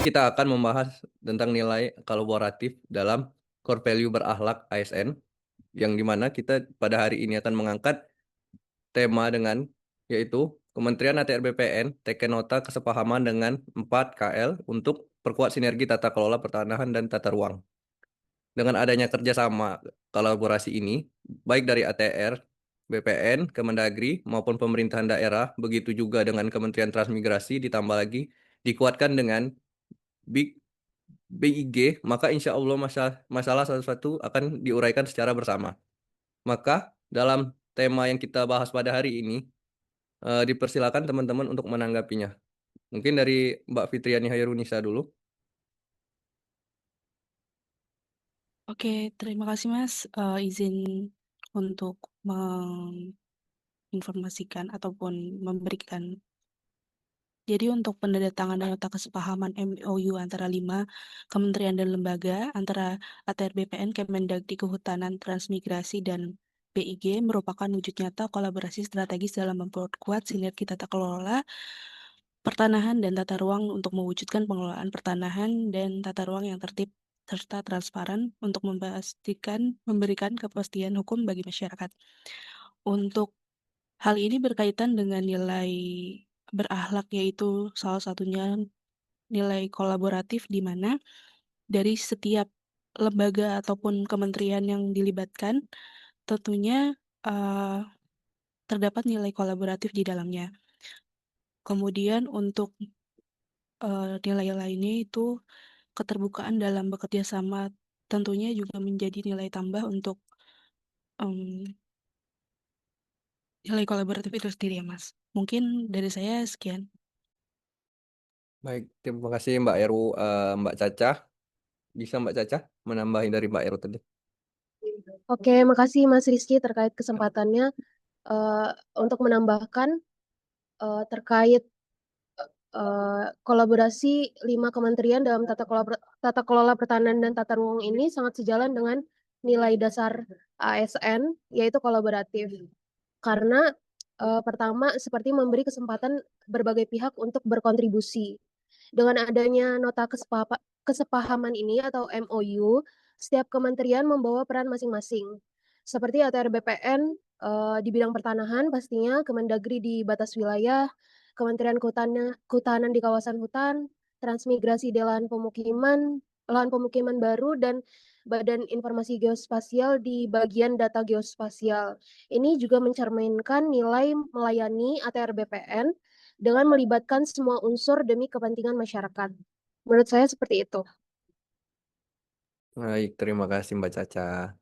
Kita akan membahas tentang nilai kolaboratif dalam core value berakhlak ASN, yang dimana kita pada hari ini akan mengangkat tema dengan yaitu Kementerian ATR BPN teken nota kesepahaman dengan 4KL untuk perkuat sinergi tata kelola pertanahan dan tata ruang. Dengan adanya kerjasama kolaborasi ini, baik dari ATR, BPN, Kemendagri, maupun pemerintahan daerah, begitu juga dengan Kementerian Transmigrasi, ditambah lagi dikuatkan dengan Big BIG, maka insya Allah masalah satu-satu akan diuraikan secara bersama. Maka dalam tema yang kita bahas pada hari ini, dipersilakan teman-teman untuk menanggapinya. Mungkin dari Mbak Fitriani Hairunisa dulu. Oke, terima kasih Mas. Izin untuk menginformasikan ataupun memberikan. Jadi untuk penandatanganan nota kesepahaman MOU antara 5 kementerian dan lembaga antara ATR BPN, Kemendagri, Kehutanan, Transmigrasi, dan BIG merupakan wujud nyata kolaborasi strategis dalam memperkuat sinergi tata kelola pertanahan dan tata ruang untuk mewujudkan pengelolaan pertanahan dan tata ruang yang tertib serta transparan untuk memberikan kepastian hukum bagi masyarakat. Untuk hal ini berkaitan dengan nilai berakhlak, yaitu salah satunya nilai kolaboratif di mana dari setiap lembaga ataupun kementerian yang dilibatkan tentunya eh, terdapat nilai kolaboratif di dalamnya. Kemudian untuk nilai lainnya itu keterbukaan dalam bekerja sama tentunya juga menjadi nilai tambah untuk em, nilai kolaboratif itu sendiri ya Mas. Mungkin dari saya sekian. Baik, terima kasih Mbak Eru, Mbak Caca. Bisa Mbak Caca menambahi dari Mbak Eru tadi? Oke, makasih Mas Rizky terkait kesempatannya. Eh, untuk menambahkan terkait kolaborasi 5 kementerian dalam tata kelola pertanahan dan tata ruang ini sangat sejalan dengan nilai dasar ASN, yaitu kolaboratif. Karena pertama, seperti memberi kesempatan berbagai pihak untuk berkontribusi. Dengan adanya nota kesepahaman ini atau MOU, setiap kementerian membawa peran masing-masing. Seperti ATR BPN di bidang pertanahan pastinya, Kemendagri di batas wilayah, Kementerian Kehutanan di kawasan hutan, transmigrasi di lahan pemukiman baru, dan Badan Informasi Geospasial di bagian data geospasial. Ini juga mencerminkan nilai melayani ATR BPN dengan melibatkan semua unsur demi kepentingan masyarakat. Menurut saya seperti itu. Baik, terima kasih Mbak Caca.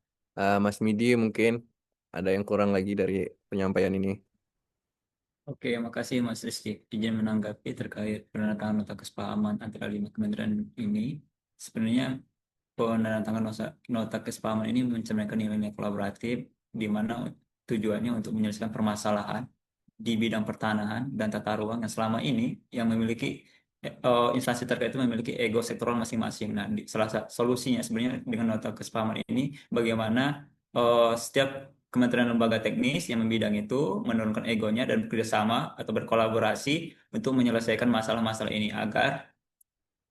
Mas Midi mungkin ada yang kurang lagi dari penyampaian ini. Oke, makasih Mas Rizky. Izin menanggapi terkait penandatanganan nota kesepahaman antara 5 kementerian ini. Sebenarnya penandatanganan nota kesepahaman ini mencerminkan nilai-nilai kolaboratif di mana tujuannya untuk menyelesaikan permasalahan di bidang pertanahan dan tata ruang yang selama ini yang memiliki instansi terkait itu memiliki ego sektoral masing-masing. Nah, solusinya sebenarnya dengan nota kesepahaman ini bagaimana setiap kementerian lembaga teknis yang membidang itu menurunkan egonya dan bekerjasama atau berkolaborasi untuk menyelesaikan masalah-masalah ini agar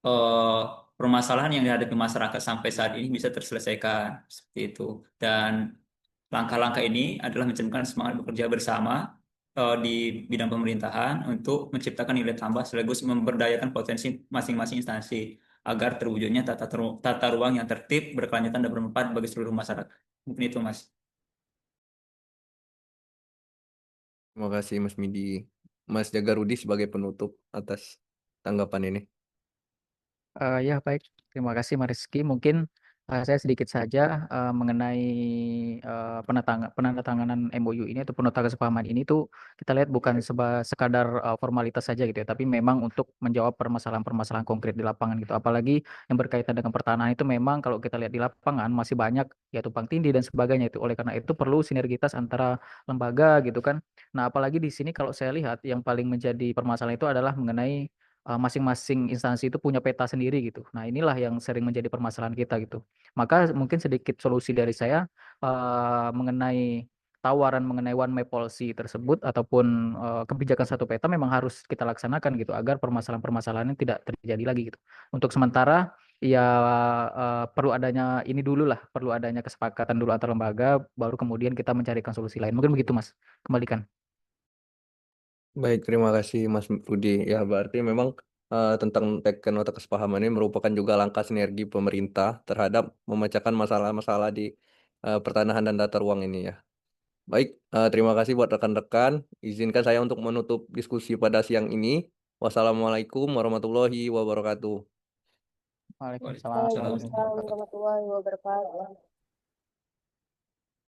eh, permasalahan yang dihadapi masyarakat sampai saat ini bisa terselesaikan seperti itu. Dan langkah-langkah ini adalah mencerminkan semangat bekerja bersama di bidang pemerintahan untuk menciptakan nilai tambah sekaligus memberdayakan potensi masing-masing instansi agar terwujudnya tata ruang yang tertib, berkelanjutan dan bermanfaat bagi seluruh masyarakat. Mungkin itu, Mas. Terima kasih Mas Midi. Mas Jagarudi sebagai penutup atas tanggapan ini. Ya baik, terima kasih Mas Rizky. Mungkin saya sedikit saja mengenai penandatanganan MOU ini atau nota kesepahaman ini tuh kita lihat bukan sekadar formalitas saja gitu ya, tapi memang untuk menjawab permasalahan-permasalahan konkret di lapangan gitu. Apalagi yang berkaitan dengan pertanahan itu memang kalau kita lihat di lapangan masih banyak ya tumpang tindih dan sebagainya itu. Oleh karena itu perlu sinergitas antara lembaga gitu kan. Nah, apalagi di sini kalau saya lihat yang paling menjadi permasalahan itu adalah mengenai masing-masing instansi itu punya peta sendiri gitu. Nah, inilah yang sering menjadi permasalahan kita gitu. Maka mungkin sedikit solusi dari saya mengenai tawaran mengenai one map policy tersebut ataupun kebijakan satu peta memang harus kita laksanakan gitu agar permasalahan-permasalahan ini tidak terjadi lagi gitu. Untuk sementara ya perlu adanya ini dulu lah, perlu adanya kesepakatan dulu antar lembaga, baru kemudian kita mencarikan solusi lain. Mungkin begitu Mas. Kembalikan. Baik, terima kasih Mas Rudi. Ya, berarti memang tentang teken nota kesepahaman ini merupakan juga langkah sinergi pemerintah terhadap memecahkan masalah-masalah di pertanahan dan tata ruang ini ya. Baik, terima kasih buat rekan-rekan. Izinkan saya untuk menutup diskusi pada siang ini. Wassalamualaikum warahmatullahi wabarakatuh. Waalaikumsalam. Waalaikumsalam. Waalaikumsalam warahmatullahi wabarakatuh.